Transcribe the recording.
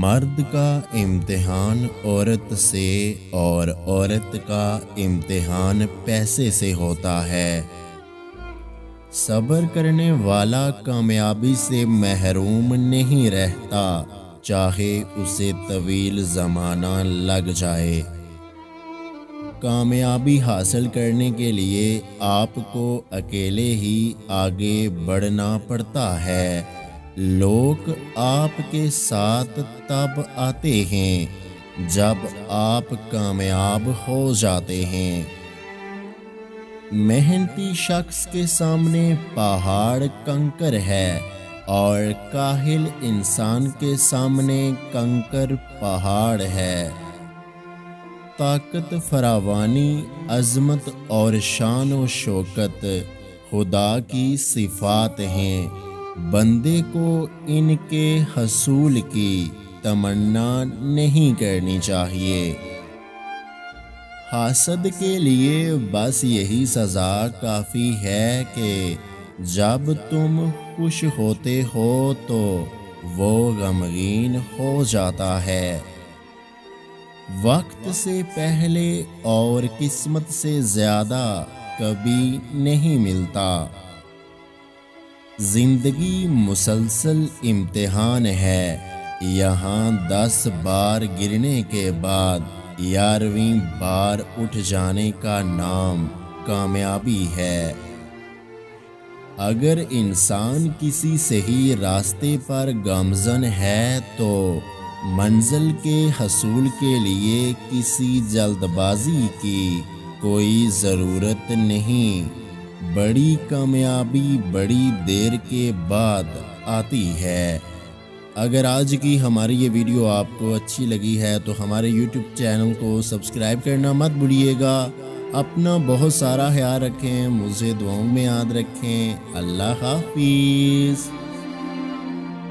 مرد کا امتحان عورت سے اور عورت کا امتحان پیسے سے ہوتا ہے۔ صبر کرنے والا کامیابی سے محروم نہیں رہتا، چاہے اسے طویل زمانہ لگ جائے۔ کامیابی حاصل کرنے کے لیے آپ کو اکیلے ہی آگے بڑھنا پڑتا ہے۔ لوگ آپ کے ساتھ تب آتے ہیں جب آپ کامیاب ہو جاتے ہیں۔ محنتی شخص کے سامنے پہاڑ کنکر ہے اور کاہل انسان کے سامنے کنکر پہاڑ ہے۔ طاقت، فراوانی، عظمت اور شان و شوکت خدا کی صفات ہیں۔ بندے کو ان کے حصول کی تمنا نہیں کرنی چاہیے۔ حاسد کے لیے بس یہی سزا کافی ہے کہ جب تم خوش ہوتے ہو تو وہ غمگین ہو جاتا ہے۔ وقت سے پہلے اور قسمت سے زیادہ کبھی نہیں ملتا۔ زندگی مسلسل امتحان ہے، یہاں 10 بار گرنے کے بعد 11ویں بار اٹھ جانے کا نام کامیابی ہے۔ اگر انسان کسی صحیح راستے پر گامزن ہے تو منزل کے حصول کے لیے کسی جلد بازی کی کوئی ضرورت نہیں۔ بڑی کامیابی بڑی دیر کے بعد آتی ہے۔ اگر آج کی ہماری یہ ویڈیو آپ کو اچھی لگی ہے تو ہمارے یوٹیوب چینل کو سبسکرائب کرنا مت بھولیے گا۔ اپنا بہت سارا خیال رکھیں، مجھے دعاؤں میں یاد رکھیں۔ اللہ حافظ۔